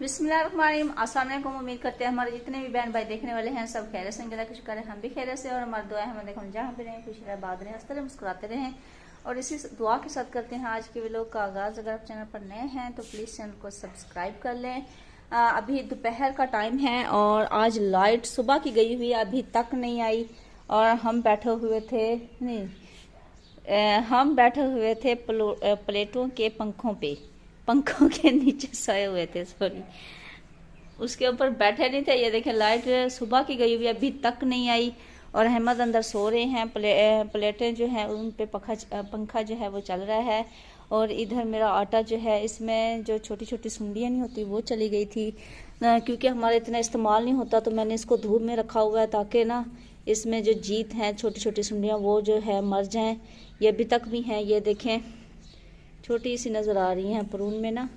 बिस्मिल्लाहिर्रहमानिर्रहीम। अस्सलाम वालेकुम। उम्मीद करते हैं हमारे जितने भी बहन भाई देखने वाले हैं सब खैरियत से हैं। अल्लाह का शुक्र है हम भी खैरियत से, और हमारी दुआ है हम देखो जहाँ भी रहें खुश रहे, बात रहें, हंसते रहें, मुस्कुराते रहें। और इसी दुआ के साथ करते हैं आज के व्लॉग का आगाज़। अगर आप चैनल पर नए हैं तो प्लीज़ चैनल को सब्सक्राइब कर लें। अभी दोपहर का टाइम है और आज लाइट सुबह की गई हुई अभी तक नहीं आई, और हम बैठे हुए थे प्लेटों के पंखों के नीचे सोए हुए थे। सॉरी, उसके ऊपर बैठे नहीं थे। ये देखें लाइट सुबह की गई हुई अभी तक नहीं आई, और अहमद अंदर सो रहे हैं। प्लेटें जो है उन पे पंखा जो है वो चल रहा है। और इधर मेरा आटा जो है इसमें जो छोटी छोटी सुंडियाँ नहीं होती वो चली गई थी, क्योंकि हमारा इतना इस्तेमाल नहीं होता, तो मैंने इसको धूप में रखा हुआ है ताकि ना इसमें जो जीत हैं छोटी छोटी सुंडियाँ वो जो है मर जाएं। ये अभी तक भी हैं, ये देखें छोटी सी नज़र आ रही हैं परून में ना।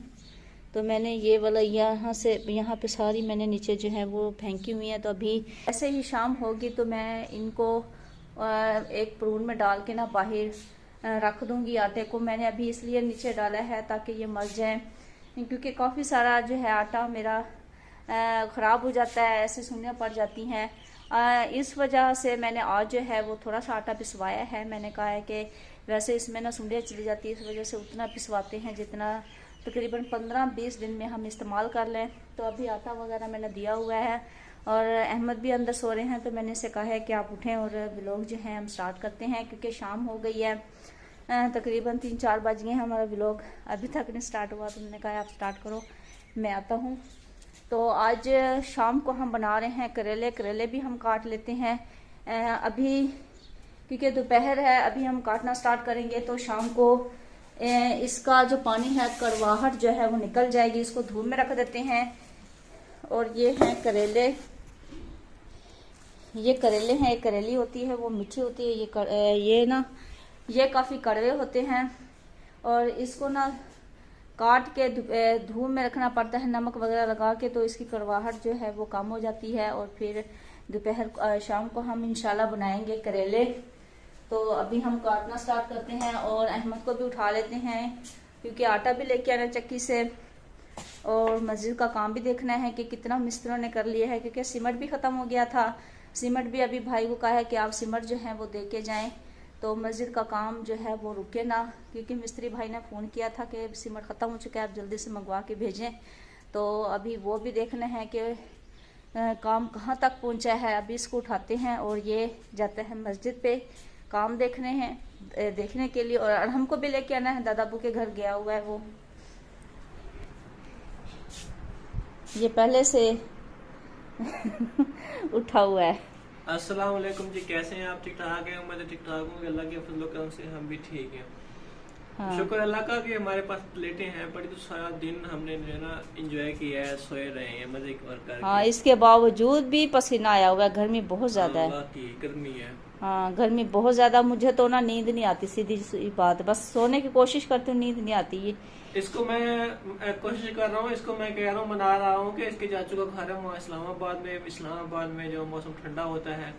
तो मैंने ये वाला यहाँ पे सारी मैंने नीचे जो है वो फेंकी हुई है। तो अभी ऐसे ही शाम होगी तो मैं इनको एक परून में डाल के ना बाहर रख दूंगी। आटे को मैंने अभी इसलिए नीचे डाला है ताकि ये मर जाए, क्योंकि काफ़ी सारा जो है आटा मेरा ख़राब हो जाता है, ऐसे सुनियाँ पड़ जाती हैं। इस वजह से मैंने आज जो है वो थोड़ा सा आटा पिसवाया है। मैंने कहा है कि वैसे इसमें ना सुंडियाँ चली जाती है, इस वजह से उतना पिसवाते हैं जितना तकरीबन 15-20 दिन में हम इस्तेमाल कर लें। तो अभी आटा वगैरह मैंने दिया हुआ है, और अहमद भी अंदर सो रहे हैं। तो मैंने इसे कहा है कि आप उठें और व्लॉग जो है हम स्टार्ट करते हैं, क्योंकि शाम हो गई है, तकरीबन 3-4 बज गए हैं। हमारा व्लॉग अभी तक नहीं स्टार्ट हुआ, तो मैंने कहा आप स्टार्ट करो, मैं आता हूँ। तो आज शाम को हम बना रहे हैं करेले भी हम काट लेते हैं अभी, क्योंकि दोपहर है। अभी हम काटना स्टार्ट करेंगे तो शाम को इसका जो पानी है, कड़वाहट जो है वो निकल जाएगी। इसको धूप में रख देते हैं। और ये हैं करेले, ये करेले हैं। एक करेली होती है वो मीठी होती है, ये काफ़ी कड़वे होते हैं, और इसको ना काट के धूप में रखना पड़ता है नमक वगैरह लगा के, तो इसकी कड़वाहट जो है वो कम हो जाती है। और फिर दोपहर शाम को हम इंशाल्लाह बनाएंगे करेले। तो अभी हम काटना स्टार्ट करते हैं, और अहमद को भी उठा लेते हैं क्योंकि आटा भी लेके आना चक्की से, और मस्जिद का काम भी देखना है कि कितना मिस्त्रियों ने कर लिया है, क्योंकि सीमेंट भी ख़त्म हो गया था। सीमेंट भी अभी भाई को कहा है कि आप सीमेंट जो है वो दे के जाएँ, तो मस्जिद का काम जो है वो रुके ना, क्योंकि मिस्त्री भाई ने फ़ोन किया था कि सीमेंट ख़त्म हो चुका है, आप जल्दी से मंगवा के भेजें। तो अभी वो भी देखना है कि काम कहाँ तक पहुँचा है। अभी इसको उठाते हैं और ये जाते हैं मस्जिद पे काम देखने के लिए, और हमको भी लेके आना है। दादा अबू के घर गया हुआ है वो, ये पहले से उठा हुआ है। अस्सलाम वालेकुम जी, कैसे हैं आप? ठीक ठाक हैं? मैं तो ठीक ठाक हूँ, अल्लाह के फजल करम से हम भी ठीक हैं। हाँ। शुक्र अल्लाह का कि हमारे पास प्लेटें हैं पड़ी, तो सारा दिन हमने जो है ना एंजॉय किया है, सोए रहे हैं मजे कर। हाँ, इसके बावजूद भी पसीना आया हुआ है, गर्मी बहुत ज्यादा है। गर्मी है, हाँ गर्मी बहुत ज्यादा। मुझे तो ना नींद नहीं आती, सीधी सी बात, बस सोने की कोशिश करती हूँ, नींद नहीं आती। ये इसको मैं कोशिश कर रहा हूँ, इसको मैं कह रहा हूँ, मना रहा हूँ कि इसके चाचू का घर है वहाँ इस्लामाबाद में जो मौसम ठंडा होता है,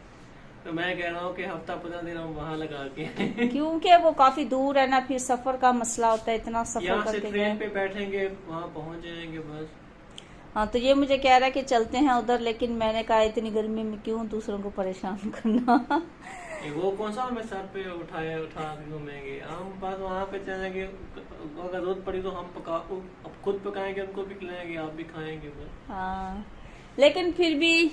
तो मैं कह रहा हूँ कि हफ्ता 15 दिन हम वहाँ लगा के क्योंकि वो काफी दूर है ना, फिर सफर का मसला होता है, इतना सफर करके ट्रेन पे बैठेंगे वहाँ पहुँच जाएंगे बस। हाँ, तो ये मुझे कह रहा है कि चलते हैं उधर, लेकिन मैंने कहा इतनी गर्मी में क्यों दूसरों को परेशान करना। वो कौन सा हमें सर पे उठा के घूमेंगे हम, बस वहाँ पे चलेंगे। अगर जरूरत पड़ी तो हम खुद पकाएंगे, उनको भी खिलाएंगे, आप भी खाएंगे बस। हाँ, लेकिन फिर भी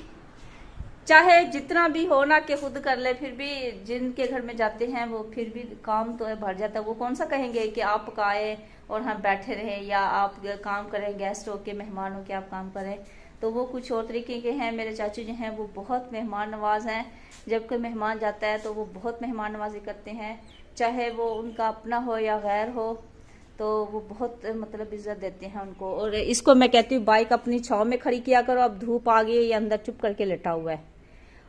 चाहे जितना भी हो ना कि खुद कर ले, फिर भी जिनके घर में जाते हैं वो फिर भी काम तो भर जाता है। वो कौन सा कहेंगे कि आप पकाए और हम बैठे रहे, या आप काम करें, गेस्ट हो के मेहमान हो के आप काम करें। तो वो कुछ और तरीके के हैं। मेरे चाचू जो हैं वो बहुत मेहमान नवाज हैं। जब कोई मेहमान जाता है तो वो बहुत मेहमान नवाजी करते हैं, चाहे वो उनका अपना हो या गैर हो, तो वो बहुत मतलब इज्जत देते हैं उनको। और इसको मैं कहती हूँ बाइक अपनी छाव में खड़ी किया करो, अब धूप आ गई, ये अंदर चुप करके लेटा हुआ है।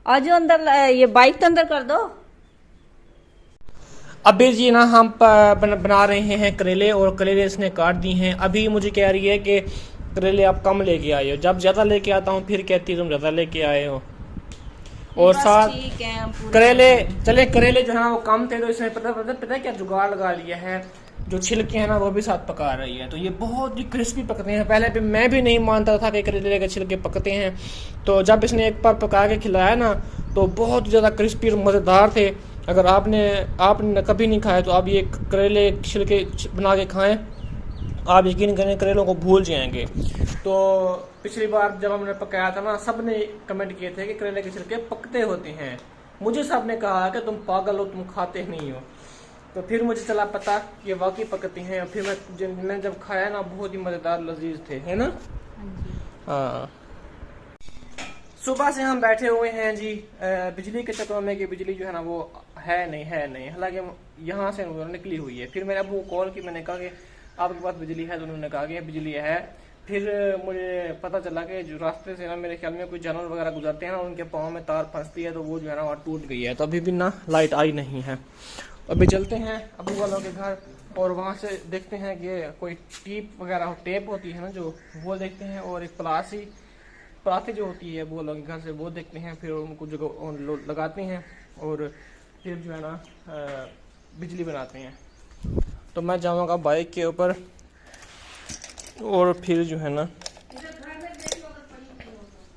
आज अंदर ये बाइक तो अंदर कर दो। अभी जी ना हम बना रहे हैं करेले, और करेले इसने काट दी हैं। अभी मुझे कह रही है कि करेले आप कम लेके आए हो, जब ज्यादा लेके आता हूँ फिर कहती है तुम ज्यादा लेके आए हो। और साथ करेले जो है वो कम थे, तो इसने पता क्या जुगाड़ लगा लिया है। जो छिलके हैं ना वो भी साथ पका रही है। तो ये बहुत ही क्रिस्पी पकते हैं। पहले भी मैं भी नहीं मानता था कि करेले के छिलके पकते हैं, तो जब इसने एक बार पका के खिलाया ना तो बहुत ज़्यादा क्रिस्पी और मज़ेदार थे। अगर आपने कभी नहीं खाया तो आप ये करेले छिलके बना के खाएं, आप यकीन करें करेलों को भूल जाएंगे। तो पिछली बार जब हमने पकाया था ना, सब ने कमेंट किए थे कि करेले के छिलके पकते होते हैं। मुझे सब ने कहा कि तुम पागल हो, तुम खाते नहीं हो। तो फिर मुझे चला पता ये वाकई पकते हैं। फिर मैंने जब खाया ना बहुत ही मज़ेदार लजीज थे, है ना। हाँ, सुबह से हम बैठे हुए हैं जी बिजली के चक्कर में कि बिजली जो है ना वो है नहीं। हालांकि यहाँ से निकली हुई है। फिर मैंने अबू को कॉल की, मैंने कहा कि आपके पास बिजली है? तो उन्होंने कहा कि बिजली है। फिर मुझे पता चला कि जो रास्ते से ना मेरे ख्याल में कोई जानवर वगैरह गुजरते हैं ना, उनके पाँव में तार फंसती है, तो वो जो है ना वहाँ टूट गई है। तो अभी भी ना लाइट आई नहीं है। अभी चलते हैं अबू वालों के घर और वहाँ से देखते हैं कि कोई टेप होती है ना जो, वो देखते हैं, और एक पराती जो होती है अबू वालों के घर से, वो देखते हैं। फिर उनको जो लगाते हैं और फिर जो है ना बिजली बनाते हैं। तो मैं जाऊँगा बाइक के ऊपर और फिर जो है ना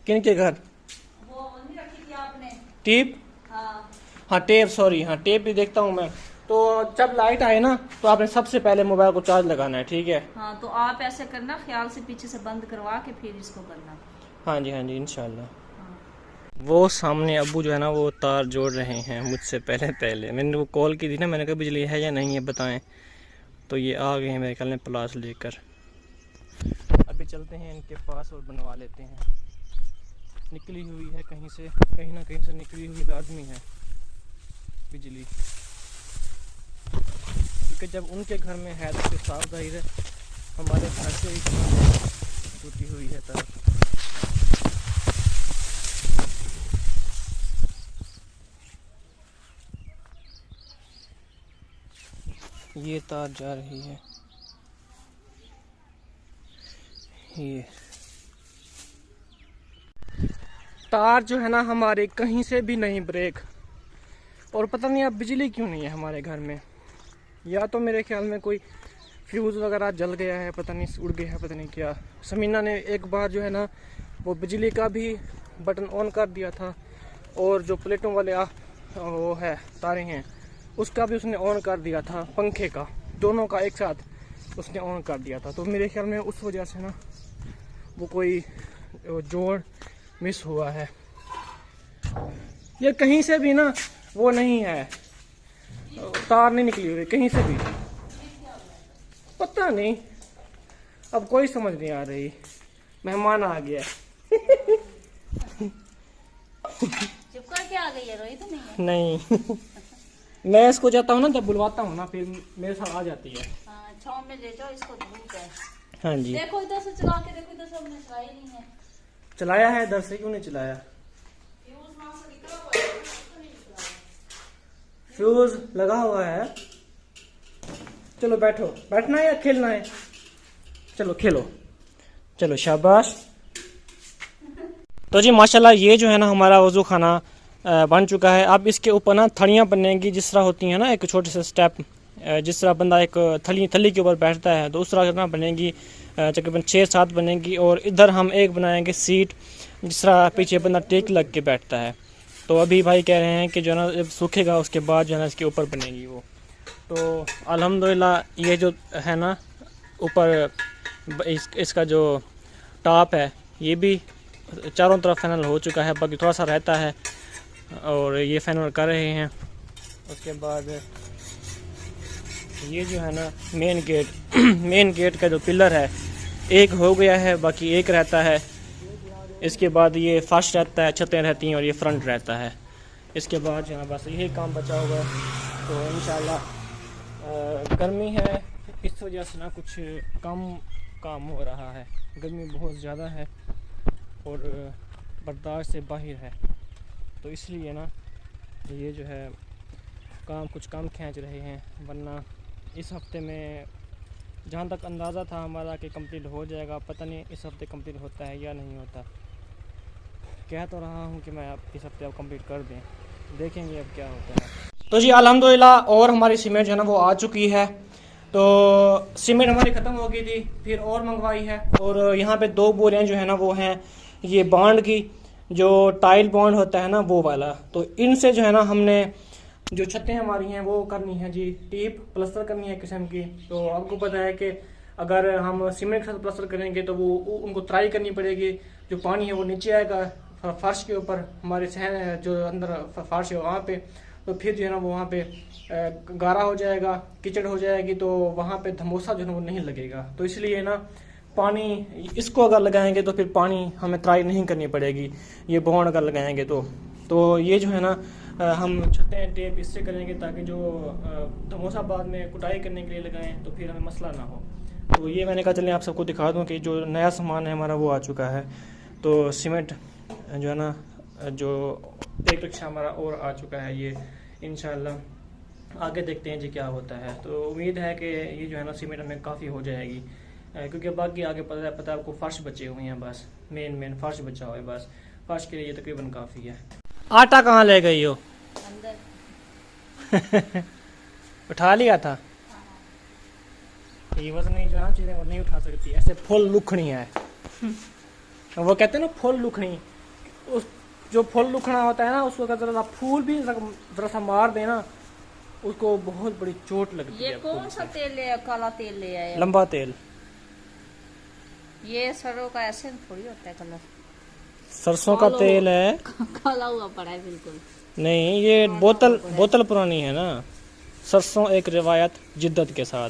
किन के घर टेप, हाँ टेप, सॉरी, हाँ टेप भी देखता हूँ मैं। तो जब लाइट आए ना तो आपने सबसे पहले मोबाइल को चार्ज लगाना है, ठीक है। हाँ, तो आप ऐसे करना, ख्याल से पीछे से बंद करवा के फिर इसको करना। हाँ जी इंशाल्लाह। वो सामने अब्बू जो है ना वो तार जोड़ रहे हैं मुझसे पहले। मैंने वो कॉल की थी ना, मैंने कहा बिजली है या नहीं है बताएं। तो ये आ गए हैं मेरे ख्याल में प्लास लेकर। अभी चलते हैं इनके पास और बनवा लेते हैं। निकली हुई है कहीं ना कहीं से निकली हुई लाजमी है बिजली, क्योंकि जब उनके घर में है तो फिर साफ जाहिर है हमारे घर से ही टूटी हुई है तार। ये तार जा रही है, ये तार जो है ना हमारे कहीं से भी नहीं ब्रेक। और पता नहीं अब बिजली क्यों नहीं है हमारे घर में। या तो मेरे ख्याल में कोई फ्यूज़ वगैरह जल गया है, पता नहीं उड़ गया है, पता नहीं क्या। समीना ने एक बार जो है ना वो बिजली का भी बटन ऑन कर दिया था, और जो प्लेटों वाले वो है तारे हैं उसका भी उसने ऑन कर दिया था, पंखे का, दोनों का एक साथ उसने ऑन कर दिया था। तो मेरे ख्याल में उस वजह से ना वो कोई जोड़ मिस हुआ है। ये कहीं से भी ना वो नहीं है, तार नहीं निकली हुई कहीं से भी, पता नहीं, अब कोई समझ नहीं आ रही। मेहमान आ गया। चुप करके आ गई है, रोई तो नहीं है? नहीं मैं इसको जाता हूँ ना, जब बुलवाता हूँ ना फिर मेरे साथ आ जाती है। हाँ, छांव में ले जाओ इसको, धूप है। हाँ जी, देखो इधर से चला के देखो, इधर से हमने चलाई नहीं है। चलाया है, इधर से क्यों नहीं चलाया? फ्यूज लगा हुआ है। चलो बैठो, बैठना है या खेलना है? चलो खेलो, चलो शाबाश। तो जी माशाल्लाह ये जो है ना हमारा वज़ू खाना बन चुका है। अब इसके ऊपर ना थड़ियाँ बनेंगी, जिस तरह होती हैं ना, एक छोटे से स्टेप, जिस तरह बंदा एक थली के ऊपर बैठता है तो उस तरह ना बनेंगी, तकरीबन 6-7 बनेंगी। और इधर हम एक बनाएंगे सीट, जिस तरह पीछे बंदा टेक लग के बैठता है। तो अभी भाई कह रहे हैं कि जो है ना जब सूखेगा उसके बाद जो है ना इसके ऊपर बनेगी वो। तो अल्हम्दुलिल्लाह ये जो है ना ऊपर इसका जो टॉप है ये भी चारों तरफ फाइनल हो चुका है, बाकी थोड़ा सा रहता है और ये फाइनल कर रहे हैं। उसके बाद ये जो है ना मेन गेट का जो पिलर है एक हो गया है, बाकी एक रहता है। इसके बाद ये फर्श रहता है, छतें रहती हैं और ये फ्रंट रहता है। इसके बाद जो है बस यही काम बचा हुआ है। तो इंशाल्लाह गर्मी है इस वजह से ना कुछ कम काम हो रहा है, गर्मी बहुत ज़्यादा है और बर्दाश्त से बाहर है। तो इसलिए ना ये जो है काम कुछ कम खींच रहे हैं, वरना इस हफ्ते में जहाँ तक अंदाज़ा था हमारा कि कंप्लीट हो जाएगा, पता नहीं इस हफ्ते कंप्लीट होता है या नहीं होता। कह तो रहा हूँ कि मैं आप इस हफ्ते आप कंप्लीट कर दें, देखेंगे अब क्या होता है। तो जी अल्हम्दुलिल्लाह और हमारी सीमेंट जो है ना वो आ चुकी है। तो सीमेंट हमारी ख़त्म हो गई थी, फिर और मंगवाई है। और यहाँ पे 2 बोरियाँ जो है ना वो हैं ये बॉन्ड की, जो टाइल बॉन्ड होता है ना वो वाला। तो इनसे जो है ना हमने जो छतें हमारी हैं वो करनी है जी, टीप प्लास्टर करनी है किस्म की। तो आपको पता है कि अगर हम सीमेंट के साथ प्लास्टर करेंगे तो वो उनको तराई करनी पड़ेगी, जो पानी है वो नीचे आएगा फर्श के ऊपर, हमारे सहन जो अंदर फर्श है वहाँ पे। तो फिर जो है ना वो वहाँ पे गारा हो जाएगा, कीचड़ हो जाएगी, तो वहाँ पे धमोसा जो है ना वो नहीं लगेगा। तो इसलिए ना पानी इसको अगर लगाएंगे तो फिर पानी हमें तराई नहीं करनी पड़ेगी, ये बॉन्ड अगर लगाएंगे तो ये जो है ना हम छतें टेप इससे करेंगे ताकि जो धमोसा बाद में कुटाई करने के लिए लगाएं तो फिर हमें मसला ना हो। तो ये मैंने कहा चलें आप सबको दिखा दूं कि जो नया सामान है हमारा वो आ चुका है। तो सीमेंट जो है ना जो एक रिक्शा हमारा और आ चुका है, ये इंशाल्लाह आगे देखते हैं जी क्या होता है। तो उम्मीद है कि ये जो है ना सीमेंट हमें काफ़ी हो जाएगी, क्योंकि बाकी आगे पता है आपको फर्श बचे हुए हैं, बस मेन फर्श बचा हुआ है, बस फर्श के लिए ये तकरीबन काफ़ी है। आटा कहाँ ले गई हो? अंदर उठा लिया था। ये वजन नहीं, जो चीज़ें वो नहीं उठा सकती, ऐसे फुल लुखनी है। वो कहते हैं ना फुल लुखनी, उस जो फुल लुखना होता है ना उसको अगर जरा फूल भी जरा सा मार देना उसको बहुत बड़ी चोट लगती है। ये कौन सा तेल ले, काला तेल ले आया? लंबा तेल। ये सरसों का ऐसे थोड़ी होता है कलर, सरसों का तेल है। काला हुआ पड़ा है बिल्कुल। नहीं, ये बोतल पुरानी है ना। सरसों एक रिवायत जिद्दत के साथ,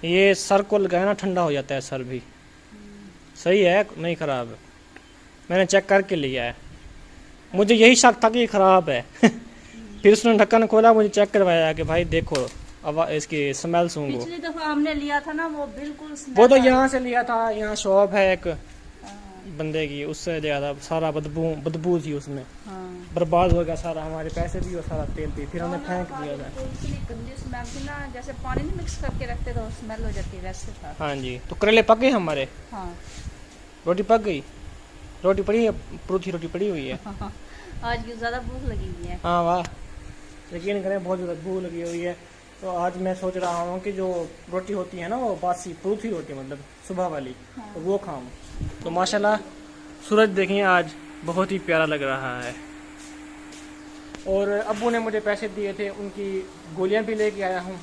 ये सर को लगाया ना ठंडा हो जाता है सर भी। सही है, नहीं खराब है, मैंने चेक करके लिया है। मुझे यही शक था कि ये खराब है। फिर उसने ढक्कन खोला, मुझे चेक करवाया कि भाई देखो अब इसकी स्मेल सूंघो। पिछली दफा हमने लिया था ना वो बिल्कुल वो तो यहाँ से लिया था, यहाँ शॉप है एक बंदे की, उससे लिया था। सारा बदबू थी उसमें, बर्बाद हो गया सारा, हमारे पैसे भी और सारा तेल भी, फिर हमने फेंक दिया था। तो इतनी गंदी स्मेल थी ना, जैसे पानी नहीं मिक्स करके रखते तो स्मेल हो जाती है, वैसे था। हाँ जी। तो करेले पक गए हमारे? हाँ। रोटी पक गई? रोटी पड़ी है, परूथी रोटी पड़ी हुई है। आज की ज्यादा भूख लगी हुई है। हाँ वाह, यकीन करें बहुत ज़्यादा भूख लगी हुई है। तो आज मैं सोच रहा हूँ कि जो रोटी होती है ना वो बासी परूथी रोटी, मतलब सुबह वाली, तो वो खाऊं। तो माशाल्लाह सूरज देखिए आज बहुत ही प्यारा लग रहा है। और अब्बू ने मुझे पैसे दिए थे, उनकी गोलियां भी लेके आया हूँ।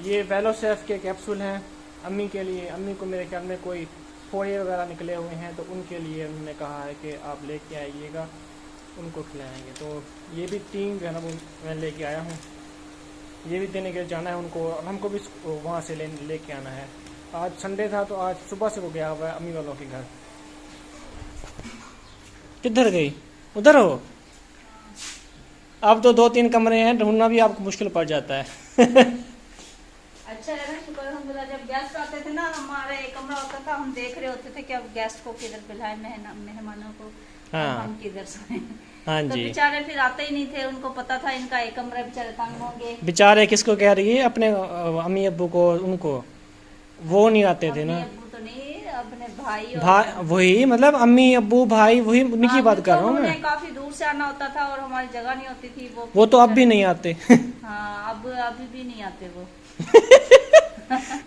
ये वेलोसेफ के कैप्सूल हैं अम्मी के लिए। अम्मी को मेरे ख्याल में कोई फोड़े वगैरह निकले हुए हैं, तो उनके लिए उन्होंने कहा है कि आप लेके आइएगा, उनको खिलाएंगे। तो ये भी 3 जो है ना वो मैं लेके आया हूँ, ये भी देने के लिए जाना है उनको, और हमको भी वहाँ से लेके आना है। आज संडे था तो आज सुबह से वो गया हुआ है अम्मी वालों के घर। किधर गई? उधर हो? अब तो 2-3 कमरे हैं, ढूंढना भी आपको मुश्किल पड़ जाता है। अच्छा है ना, शुक्र अल्हम्दुलिल्लाह। जब गेस्ट आते थे ना, हमारा एक कमरा होता था, हम देख रहे होते थे कि अब गेस्ट को किधर बुलाए, मेहमानों को, हाँ। हम किधर सोए। हाँ तो जी। बेचारे फिर आते ही नहीं थे, उनको पता था इनका एक कमरा, बेचारे तंग होंगे। बेचारे किसको कह रही है? अपने अम्मी अब्बू को, उनको वो नहीं आते थे ना। अब्बू तो नहीं, अपने भाई वही मतलब अम्मी अब्बू भाई, वही उन्हीं की बात कर रहा हूँ मैं। काफी दूर से आना होता था और हमारी जगह नहीं होती थी। वो तो अब भी नहीं आते। हाँ, अब अभी भी नहीं आते वो।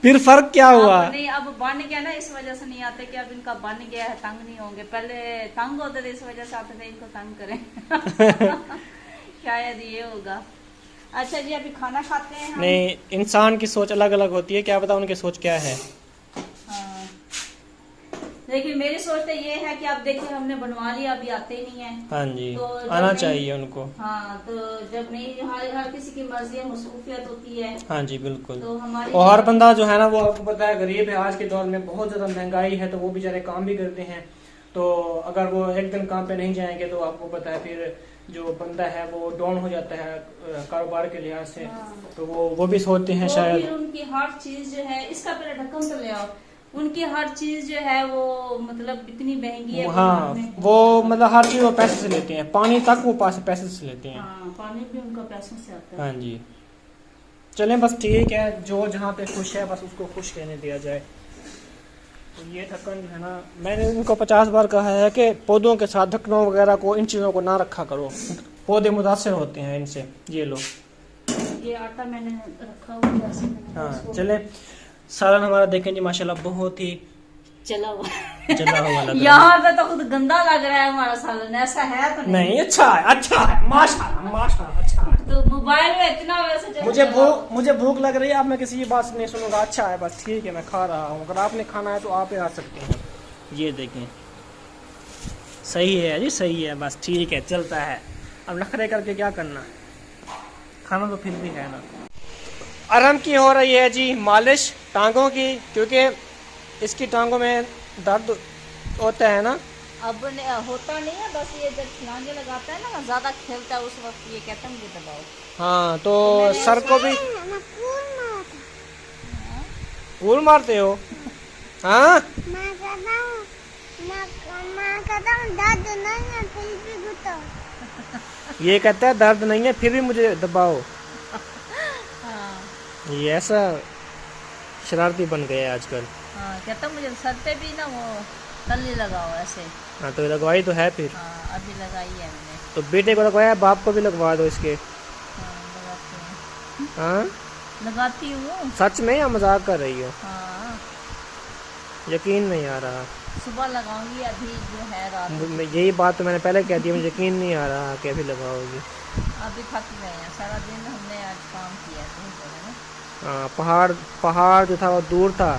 फिर फर्क क्या हुआ? नहीं, अब बन गया ना, इस वजह से नहीं आते कि अब इनका बन गया है, तंग नहीं होंगे। पहले तंग होते थे, इस वजह से आते थे इनको तंग करें। शायद ये होगा। अच्छा जी, अभी खाना खाते हैं हम। नहीं, इंसान की सोच अलग अलग होती है, क्या पता उनकी सोच क्या है। हाँ। देखिए मेरी सोच तो ये है कि अब देखिए हमने बनवा लिया, अभी आते ही नहीं है। हाँ जी, तो आना चाहिए उनको। हाँ, तो जब नहीं, हर किसी की मर्जी मसरूफियत होती है। हाँ जी बिल्कुल। तो हमारी और हर बंदा जो है ना वो आपको पता है गरीब है, आज के दौर में बहुत ज्यादा महंगाई है, तो वो बेचारे काम भी करते हैं। तो अगर वो एक दिन काम पे नहीं जाएंगे तो आपको पता है फिर जो बंदा है वो डाउन हो जाता है कारोबार के लिहाज से। हाँ। तो वो भी सोचते हैं शायद। फिर उनकी हर चीज जो है, इसका पहले ढक्कन तो ले आओ, उनकी हर चीज जो है वो मतलब इतनी महंगी है। हाँ, वो मतलब हर चीज वो पैसे से लेते हैं, पानी तक वो पैसे से लेते हैं। हाँ, पानी भी उनका पैसों से आता है। हाँ जी, चलें बस ठीक है, जो जहाँ पे खुश है बस उसको खुश रहने दिया जाए। तो ये ढक्कन जो है ना, मैंने उनको 50 बार कहा है कि पौधों के साथ ढक्कनों वगैरह को, इन चीज़ों को ना रखा करो, पौधे मुतासर होते हैं इनसे। ये लो, ये आटा मैंने रखा हुआ है ऐसे मैंने हाँ इसको चले। सालन हमारा देखें जी माशाल्लाह बहुत ही चला हुआ चला हुआ लग रहा है। यहाँ पे तो खुद गंदा लग रहा है हमारा सालन, ऐसा है तो नहीं अच्छा है माशाल्लाह माशाल्लाह अच्छा है। तो मोबाइल में इतना वैसे चल मुझे भूख लग रही है, अब मैं किसी की बात नहीं सुनूंगा। अच्छा है बस ठीक है, मैं खा रहा हूँ। अगर आपने खाना है तो आप ही आ सकते हैं। ये देखें सही है जी, सही है, बस ठीक है, चलता है। अब नखरे करके क्या करना, खाना तो फिर भी है ना। आराम की हो रही है जी मालिश टांगों की, क्योंकि इसकी टांगों में दर्द होता है ना। अब होता नहीं है, बस ये जब छलांगे लगाता है ना, ज्यादा खेलता है, उस वक्त ये कहता है मुझे दबाओ। हाँ तो सर को भी कूल मारते हो। हाँ ये कहता है दर्द नहीं है फिर भी मुझे दबाओ। हाँ ये ऐसा शरारती बन गया है आजकल। हाँ, कहता मुझे सर पे भी ना वो तल्ली लगाओ ऐसे। हाँ तो लगवाई तो है फिर। हाँ अभी लगाई है मैंने। तो बेटे को लगवाया, बाप को भी लगवा दो इसके। हाँ लगाती हूँ। हाँ लगाती हूँ। सच में या मजाक कर रही हो? हाँ यकीन नहीं आ रहा। सुबह लगाऊंगी, अभी जो है रात में। यही बात तो मैंने पहले कह दी, मुझे यकीन नहीं आ रहा कि अभी लगाओगी। अभी थक गए हैं, सारा दिन हमने आज काम किया है। हाँ पहाड़ जो था वो दूर था,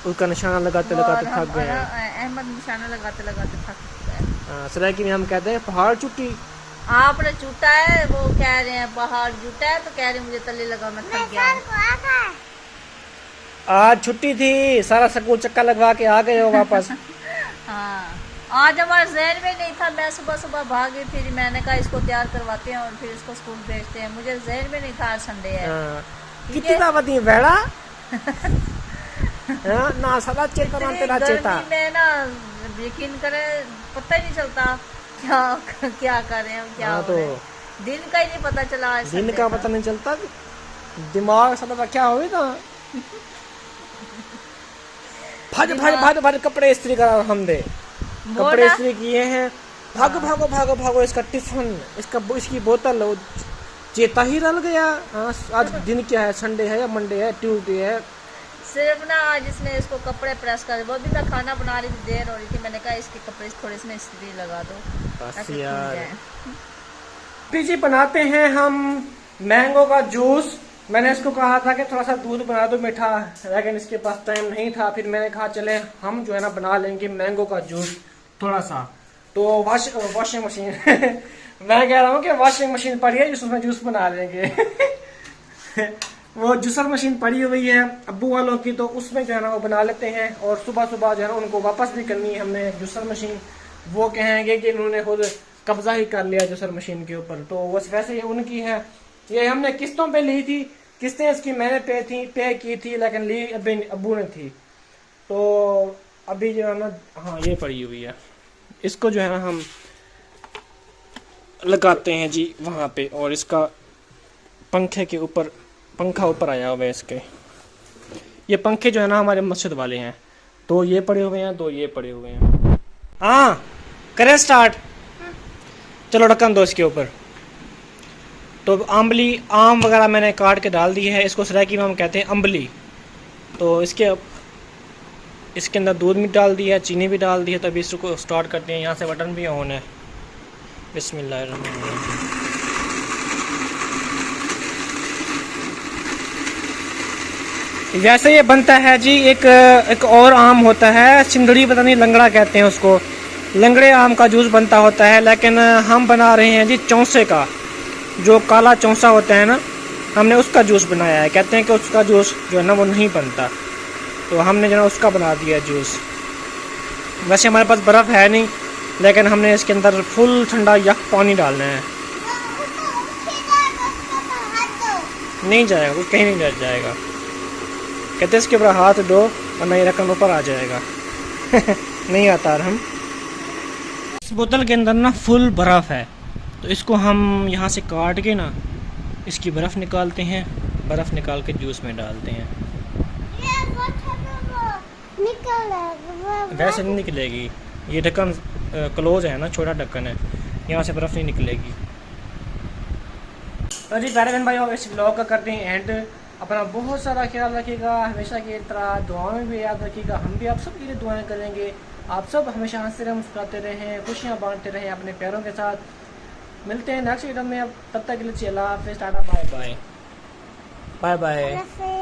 उसका निशाना लगाते लगाते थक गए हैं। अहमद निशाना लगाते लगाते थक गए। हाँ सरायकी में हम कहते हैं पहाड़ चुट्टी। आपने चूटा है, वो कह रहे हैं पहाड़ जुटा है, तो कह रहे हैं मुझे तल्ली लगाओ, मैं थक गया हूं। आज छुट्टी थी, सारा स्कूल चक्कर लगवा के आ गए हो वापस। हाँ आज हमारे जहन में नहीं था, मैं सुबह सुबह भागी, फिर मैंने कहा इसको तैयार करवाते हैं और फिर इसको स्कूल भेजते हैं। मुझे जहन में नहीं था आज संडे है। हाँ। कितनी दावत है बेड़ा। हाँ, ना साला चेता ना तेरा चेता। गर्मी में ना यकीन करे पता ही नहीं चलता क्या कर रहे हैं, क्या हाँ, हो रहा है। दिन का ही नहीं पता चला आज दिन संडे का पता नहीं चलता, दिमाग साला क्या हुआ था। भाग कपड़े इस्त्री करा हमने, कपड़े इस्त्री किए हैं। भागो इसका टिफिन, इसकी बोतल चेता ही रल गया। आज दिन क्या है, संडे है या मंडे है, ट्यूसडे है। सिर्फ ना आज इसने इसको कपड़े प्रेस कर, वो भी मैं खाना बना रही थी, देर हो रही थी, मैंने कहा इसके कपड़े थोड़े इसमें इस्त्री लगा दो बस यार। पीजी बनाते हैं हम मैंगो का जूस। मैंने इसको कहा था कि थोड़ा सा दूध बना दो मीठा, लेकिन इसके पास टाइम नहीं था। फिर मैंने कहा चले हम जो है ना बना लेंगे मैंगो का जूस थोड़ा सा। तो वॉशिंग मशीन मैं कह रहा हूँ कि वॉशिंग मशीन पड़ी है जिसमें जूस बना लेंगे। वो जूसर मशीन पड़ी हुई है अब्बू वालों की, तो उसमें जो है ना वो बना लेते हैं। और सुबह सुबह जो है ना उनको वापस भी करनी है हमने जूसर मशीन। वो कहेंगे कि उन्होंने खुद कब्जा ही कर लिया जूसर मशीन के ऊपर, तो बस वैसे ही उनकी है। ये हमने किस्तों पे ली थी, किस्तें इसकी मैंने पे की थी, लेकिन ली अब्बू ने थी। तो अभी जो है ना, हाँ ये पड़ी हुई है, इसको जो है ना हम लगाते हैं जी वहाँ पे। और इसका पंखे के ऊपर पंखा ऊपर आया हुआ है इसके। ये पंखे जो है ना हमारे मस्जिद वाले हैं, तो ये पड़े हुए हैं, तो ये पड़े हुए हैं। हाँ करें स्टार्ट। चलो ढक्कन दो इसके ऊपर। तो आम वगैरह मैंने काट के डाल दी है। इसको सरायकी में हम कहते हैं अम्बली। तो इसके अंदर दूध भी डाल दिया है, चीनी भी डाल दी है। तभी इसको स्टार्ट करते हैं। यहाँ से बटन भी ऑन है। बिस्मिल्लाहिर्रहमानिर्रहीम। जैसे ये बनता है जी, एक और आम होता है सिंधड़ी, पता नहीं लंगड़ा कहते हैं उसको। लंगड़े आम का जूस बनता होता है, लेकिन हम बना रहे हैं जी चौंसे का। जो काला चौंसा होता है ना, हमने उसका जूस बनाया है। कहते हैं कि उसका जूस जो है ना वो नहीं बनता, तो हमने जो है उसका बना दिया जूस। वैसे हमारे पास बर्फ़ है नहीं, लेकिन हमने इसके अंदर फुल ठंडा यख पानी डालना है। नहीं जाएगा, कुछ कहीं नहीं जाएगा। कहते हैं इसके ऊपर हाथ दो वरना ये रकम ऊपर आ जाएगा। नहीं आता हम। इस बोतल के अंदर ना फुल बर्फ़ है, तो इसको हम यहाँ से काट के ना इसकी बर्फ़ निकालते हैं। बर्फ़ निकाल के जूस में डालते हैं। वैसे नहीं निकलेगी, ये ढक्कन क्लोज है ना, छोटा ढक्कन है, यहाँ से बर्फ़ नहीं निकलेगी। तो जी प्यारे बहन भाइयों, इस ब्लॉग का करते हैं एंड। अपना बहुत सारा ख्याल रखिएगा, हमेशा की तरह दुआओं में भी याद रखिएगा। हम भी आप सब के लिए दुआएं करेंगे। आप सब हमेशा हंसते रहें, मुस्कुराते रहें, खुशियाँ बांटते रहें अपने प्यारों के साथ। मिलते हैं नेक्स्ट वीडियो में। अब तब तक के लिए अल्लाह हाफिज़, tata bye bye bye bye.